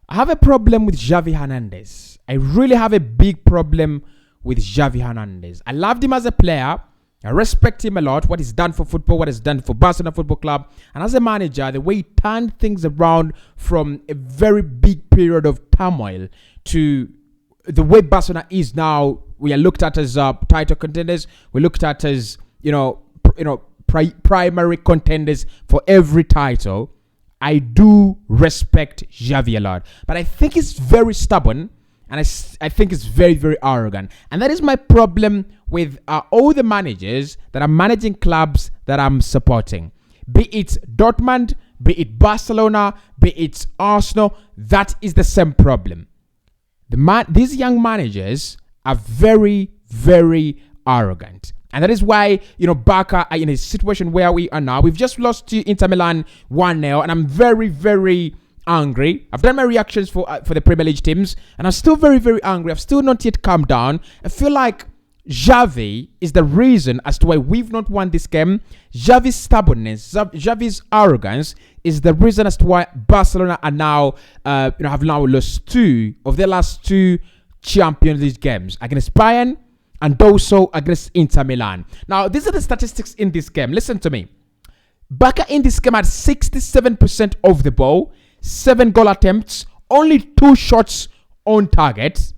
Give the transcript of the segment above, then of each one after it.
I have a problem with Xavi Hernandez. I really have a big problem with Xavi Hernandez. I loved him as a player. I respect him a lot, what he's done for football, what he's done for Barcelona Football Club. And as a manager, the way he turned things around from a very big period of turmoil to the way Barcelona is now. We are looked at as title contenders. We're looked at as, primary contenders for every title. I do respect Xavi a lot. But I think he's very stubborn. And I think it's very, very arrogant. And that is my problem with all the managers that are managing clubs that I'm supporting. Be it Dortmund, be it Barcelona, be it Arsenal. That is the same problem. These young managers are very, very arrogant. And that is why, Barca are in a situation where we are now. We've just lost to Inter Milan 1-0. And I'm very, very angry. I've done my reactions for the Premier League teams, and I'm still very, very angry. I've still not yet calmed down. I feel like Xavi is the reason as to why we've not won this game. Xavi's stubbornness, Xavi's arrogance is the reason as to why Barcelona are now, have now lost 2 of their last 2 Champions League games against Bayern and also against Inter Milan. Now, these are the statistics in this game. Listen to me. Barca in this game had 67% of the ball. 7 goal attempts, only 2 shots on target,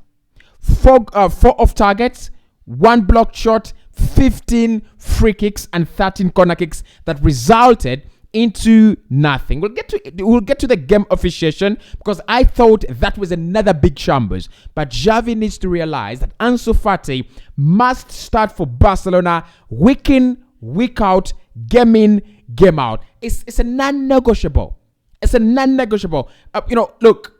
4 off targets, 1 blocked shot, 15 free kicks, and 13 corner kicks that resulted into nothing. We'll get to the game officiation because I thought that was another big shambles. But Xavi needs to realize that Ansu Fati must start for Barcelona week in, week out, game in, game out. It's a non-negotiable. It's a non-negotiable. Look,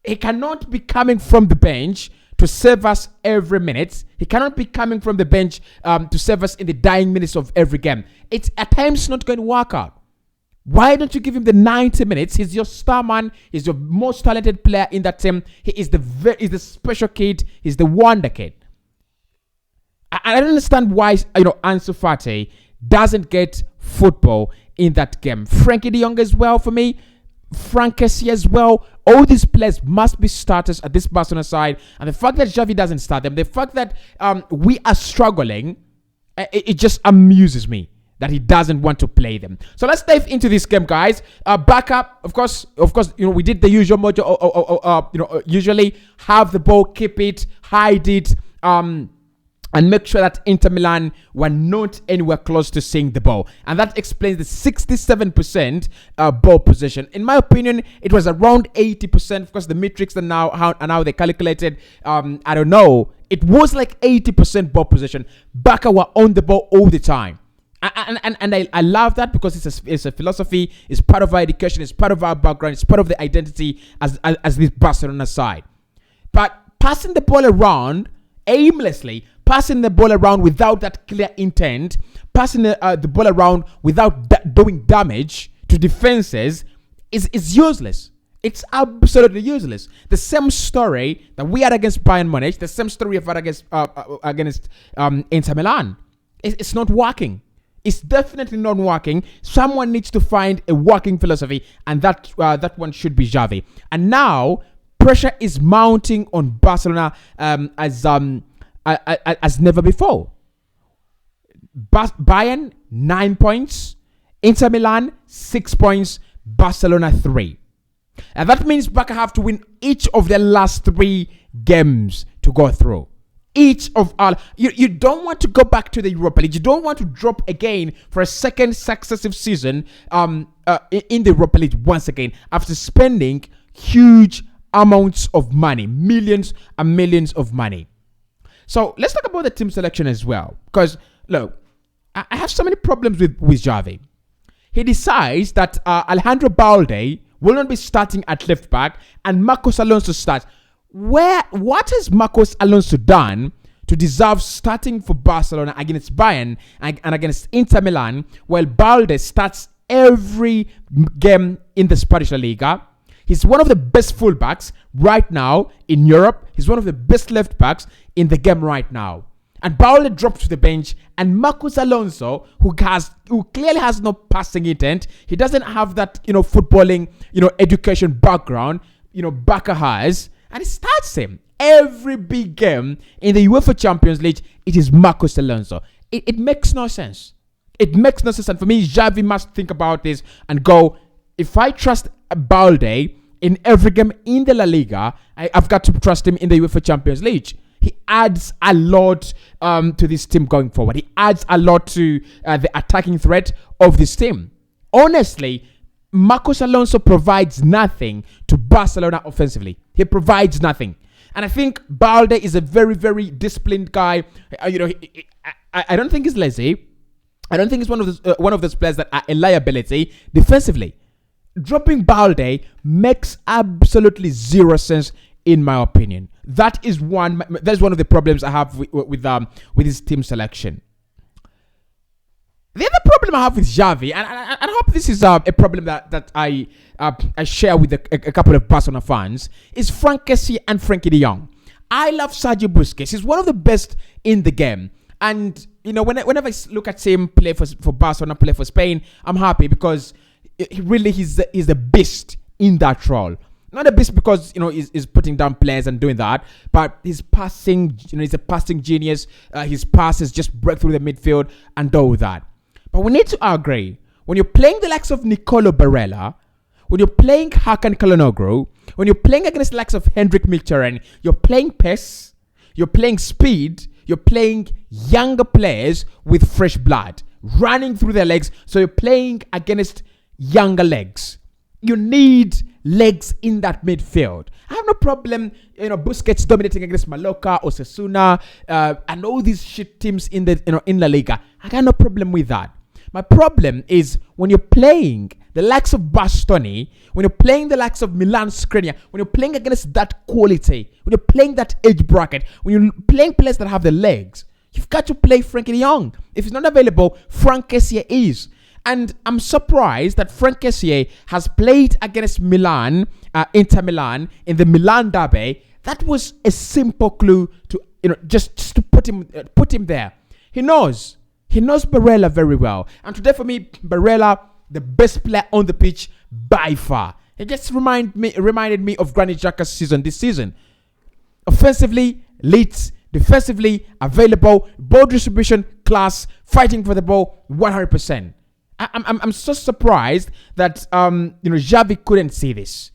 he cannot be coming from the bench to save us every minute. He cannot be coming from the bench to save us in the dying minutes of every game. It's at times not going to work out. Why don't you give him the 90 minutes? He's your star man. He's your most talented player in that team. He is the special kid. He's the wonder kid. I don't understand why Ansu Fati doesn't get football in that game. Frankie de Jong as well for me. Frank Kessie as well. All these players must be starters at this Barcelona side. And the fact that Xavi doesn't start them, the fact that we are struggling, it just amuses me that he doesn't want to play them. So let's dive into this game, guys. Back up, of course, we did the usual mojo. Usually have the ball, keep it, hide it, and make sure that Inter Milan were not anywhere close to seeing the ball. And that explains the 67% ball possession. In my opinion, it was around 80%. Of course, the metrics are now they calculated. I don't know. It was like 80% ball possession. Barca were on the ball all the time. And I love that because it's a philosophy. It's part of our education. It's part of our background. It's part of the identity as this Barcelona side. But passing the ball around aimlessly, passing the ball around without that clear intent, passing the ball around without doing damage to defenses is useless. It's absolutely useless. The same story that we had against Bayern Munich, the same story we've had against Inter Milan. It's not working. It's definitely not working. Someone needs to find a working philosophy, and that one should be Xavi. And now pressure is mounting on Barcelona as never before. Bayern 9 points, Inter Milan 6 points, Barcelona 3. And that means Barca have to win each of their last 3 games to go through. You don't want to go back to the Europa League. You don't want to drop again for a second successive season in the Europa League once again after spending huge amounts of money, millions and millions of money. So let's talk about the team selection as well. Because look, I have so many problems with Xavi. He decides that Alejandro Balde will not be starting at left back and Marcos Alonso starts. What has Marcos Alonso done to deserve starting for Barcelona against Bayern and against Inter Milan while Balde starts every game in the Spanish La Liga? He's one of the best fullbacks right now in Europe. He's one of the best left backs in the game right now. And Balde drops to the bench, and Marcos Alonso, who clearly has no passing intent, he doesn't have that footballing education background. Barca has, and he starts him. Every big game in the UEFA Champions League, it is Marcos Alonso. It makes no sense. It makes no sense. And for me, Xavi must think about this and go, if I trust Balde in every game in the La Liga, I've got to trust him in the UEFA Champions League. He adds a lot to this team going forward. He adds a lot to the attacking threat of this team. Honestly, Marcos Alonso provides nothing to Barcelona offensively. He provides nothing. And I think Balde is a very, very disciplined guy. I don't think he's lazy. I don't think he's one of those players that are a liability defensively. Dropping Balde makes absolutely zero sense, in my opinion. That's one of the problems I have with his team selection. The other problem I have with Xavi, and I hope this is a problem that I share with a couple of Barcelona fans, is Frank Kessie and Frankie de Jong. I love Sergio Busquets. He's one of the best in the game. And, whenever I look at him play for Barcelona, play for Spain, I'm happy because he's a beast in that role. Not a beast because, he's putting down players and doing that, but his passing, he's a passing genius. His passes just break through the midfield and all that. But we need to agree, when you're playing the likes of Nicolo Barella, when you're playing Hakan Calhanoglu, when you're playing against the likes of Hendrik Mkhitaryan, you're playing pace, you're playing speed, you're playing younger players with fresh blood, running through their legs. So you're playing against younger legs. You need legs in that midfield. I have no problem, Busquets dominating against Mallorca, Osasuna, and all these shit teams in La Liga. I got no problem with that. My problem is when you're playing the likes of Bastoni, when you're playing the likes of Milan Skriniar, when you're playing against that quality, when you're playing that age bracket, when you're playing players that have the legs, you've got to play Frankie de Jong. If he's not available, Frank Kessie is. And I'm surprised that Frank Kessie has played against Inter Milan in the Milan derby. That was a simple clue to just to put him there. He knows Barella very well. And today for me, Barella, the best player on the pitch by far. It just reminded me of Granit Xhaka's season this season. Offensively, leads. Defensively, available. Ball distribution, class. Fighting for the ball, 100%. I'm so surprised that Xavi couldn't see this.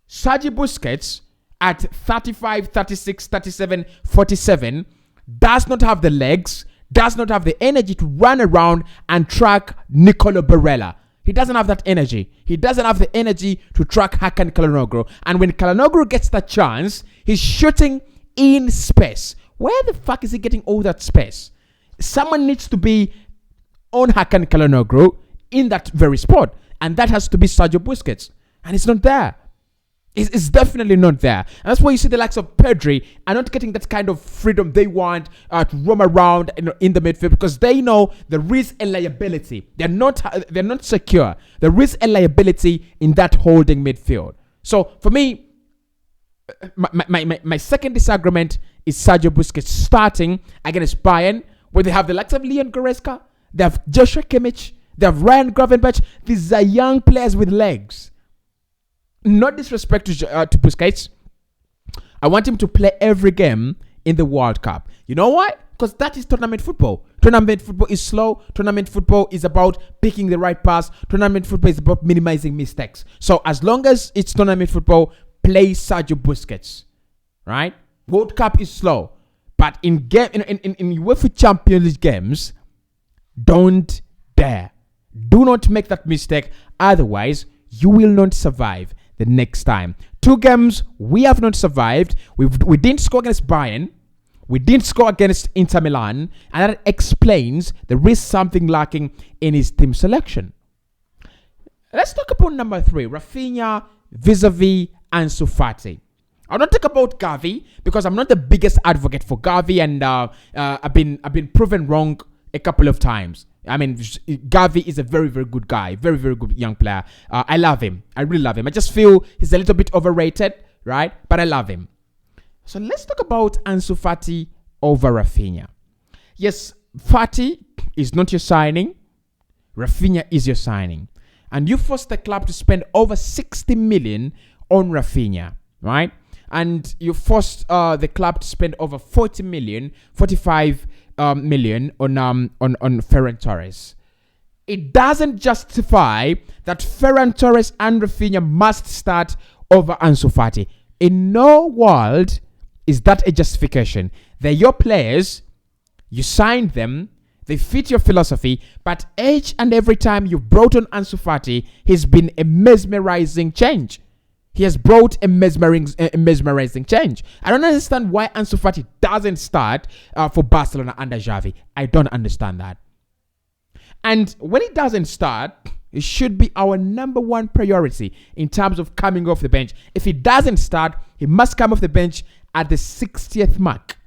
Sergio Busquets at 35, 36, 37, 47 does not have the legs, does not have the energy to run around and track Nicolo Barella. He doesn't have that energy. He doesn't have the energy to track Hakan Calhanoglu. And when Calhanoglu gets that chance, he's shooting in space. Where the fuck is he getting all that space? Someone needs to be on Hakan Calhanoglu in that very spot. And that has to be Sergio Busquets. And it's not there. It's definitely not there. And that's why you see the likes of Pedri are not getting that kind of freedom they want to roam around in the midfield, because they know there is a liability. They're not secure. There is a liability in that holding midfield. So for me, my second disagreement is Sergio Busquets starting against Bayern, where they have the likes of Leon Goretzka, they have Joshua Kimmich, they have Ryan Gravenberch. These are young players with legs. Not disrespect to Busquets. I want him to play every game in the World Cup. You know why? Because that is tournament football. Tournament football is slow. Tournament football is about picking the right pass. Tournament football is about minimizing mistakes. So as long as it's tournament football, play Sergio Busquets. Right? World Cup is slow. But in UEFA Champions League games, don't dare. Do not make that mistake. Otherwise, you will not survive the next time. 2 games we have not survived. We didn't score against Bayern. We didn't score against Inter Milan. And that explains there is something lacking in his team selection. Let's talk about number 3, Rafinha vis-a-vis Ansu Fati. I'll not talk about Xavi because I'm not the biggest advocate for Xavi, and I've been proven wrong a couple of times. I mean, Xavi is a very, very good guy. Very, very good young player. I love him. I really love him. I just feel he's a little bit overrated, right? But I love him. So let's talk about Ansu Fati over Rafinha. Yes, Fati is not your signing. Rafinha is your signing. And you forced the club to spend over 60 million on Rafinha, right? And you forced the club to spend over 45 million on Ferran Torres. It doesn't justify that Ferran Torres and Rafinha must start over Ansu Fati. In no world is that a justification. They're your players. You signed them. They fit your philosophy. But each and every time you've brought on Ansu Fati, he's been a mesmerizing change. He has brought a mesmerizing change. I don't understand why Ansu Fati doesn't start for Barcelona under Xavi. I don't understand that. And when he doesn't start, it should be our number one priority in terms of coming off the bench. If he doesn't start, he must come off the bench at the 60th mark,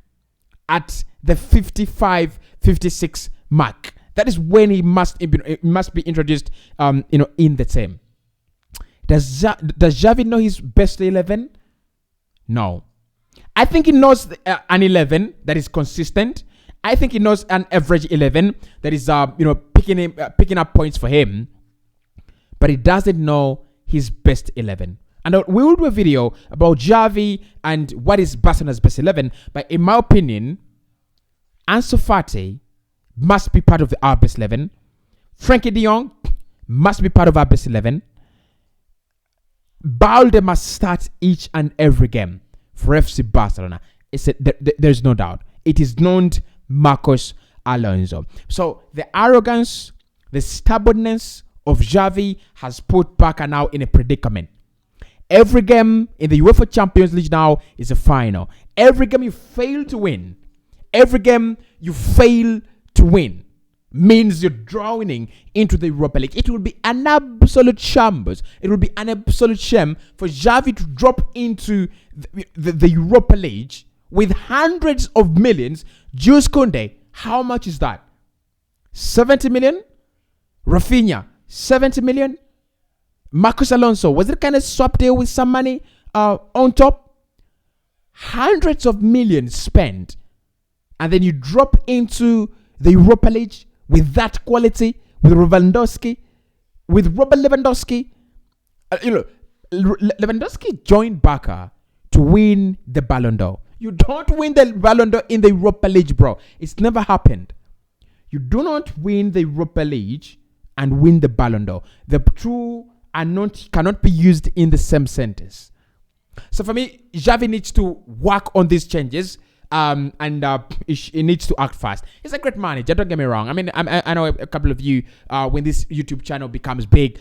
at the 55, 56 mark. That is when he must be introduced, in the team. Does Xavi know his best 11? No. I think he knows an 11 that is consistent. I think he knows an average 11 that is, picking up points for him. But he doesn't know his best 11. And we will do a video about Xavi and what is Barcelona's best 11. But in my opinion, Ansu Fati must be part of our best 11. Frankie de Jong must be part of our best 11. Balde must start each and every game for FC Barcelona. There's no doubt. It is not Marcos Alonso. So the arrogance, the stubbornness of Xavi has put Barca now in a predicament. Every game in the UEFA Champions League now is a final. Every game you fail to win, means you're drowning into the Europa League. It will be an absolute shambles. It will be an absolute shame for Xavi to drop into the Europa League with hundreds of millions. Jules Koundé, how much is that? 70 million? Rafinha, 70 million? Marcos Alonso, was it kind of swap deal with some money on top? Hundreds of millions spent. And then you drop into the Europa League with that quality, with Robert Lewandowski. Lewandowski joined Barca to win the Ballon d'Or. You don't win the Ballon d'Or in the Europa League, bro. It's never happened. You do not win the Europa League and win the Ballon d'Or. The two cannot be used in the same sentence. So for me, Xavi needs to work on these changes. He needs to act fast. He's a great manager, don't get me wrong. I mean, I know a couple of you, when this YouTube channel becomes big,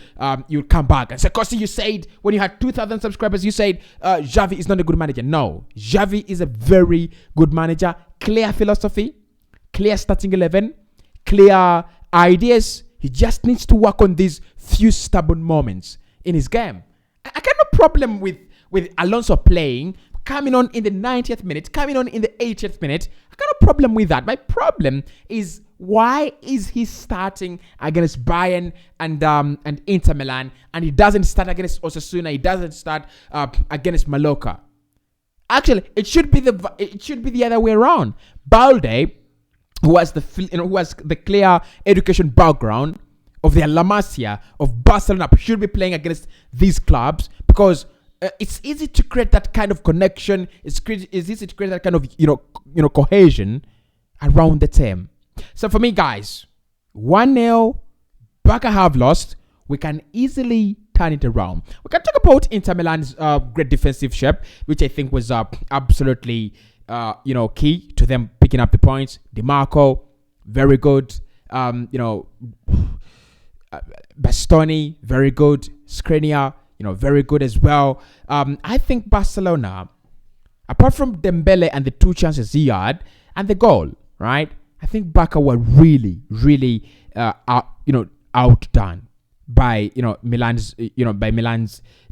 you'll come back and say, Kosi, you said when you had 2,000 subscribers, you said Xavi is not a good manager. No, Xavi is a very good manager. Clear philosophy, clear starting 11, clear ideas. He just needs to work on these few stubborn moments in his game. I got no problem with Alonso playing, coming on in the 90th minute, coming on in the 80th minute. I got no problem with that. My problem is, why is he starting against Bayern and Inter Milan, and he doesn't start against Osasuna? He doesn't start against Mallorca. Actually, it should be the other way around. Balde, who has the clear education background of the La Masia of Barcelona, should be playing against these clubs, because it's easy to create that kind of connection. It's easy to create that kind of cohesion around the team. So for me, guys, 1-0, Barca have lost. We can easily turn it around. We can talk about Inter Milan's great defensive shape, which I think was absolutely key to them picking up the points. Di Marco, very good. Bastoni, very good. Skriniar, very good as well. I think Barcelona, apart from Dembele and the 2 chances he had and the goal, right? I think Barca were really, really, outdone by Milan's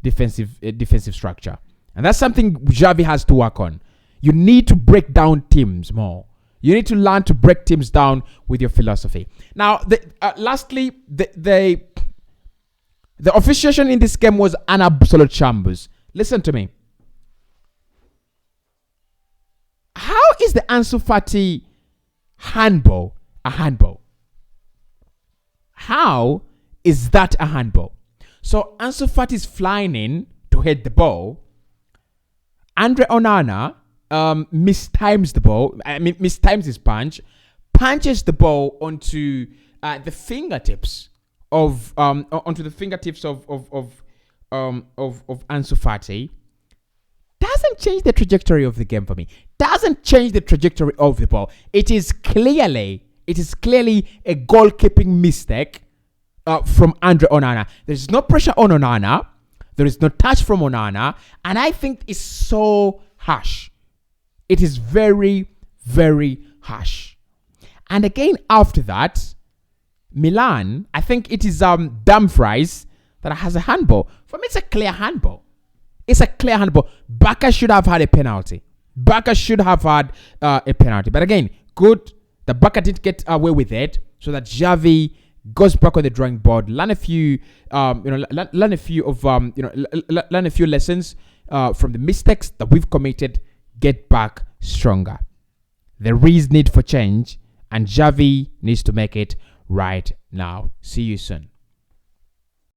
defensive structure, and that's something Xavi has to work on. You need to break down teams more. You need to learn to break teams down with your philosophy. Now, lastly, the officiation in this game was an absolute shambles. Listen to me. How is the Ansu Fati handball a handball? How is that a handball? So Ansu Fati is flying in to to head the ball, Andre Onana mistimes the ball. Mistimes his punches the ball onto the fingertips of Ansu Fati. Doesn't change the trajectory of the game for me. Doesn't change the trajectory of the ball. It is clearly a goalkeeping mistake from Andre Onana. There is no pressure on Onana. There is no touch from Onana, and I think it's so harsh. It is very, very harsh. And again, after that, Milan, I think it is Dumfries that has a handball. For me, it's a clear handball. It's a clear handball. Barca should have had a penalty. But again, good. The Barca did get away with it, so that Xavi goes back on the drawing board, learn a few lessons from the mistakes that we've committed, get back stronger. There is need for change, and Xavi needs to make it right now. See you soon.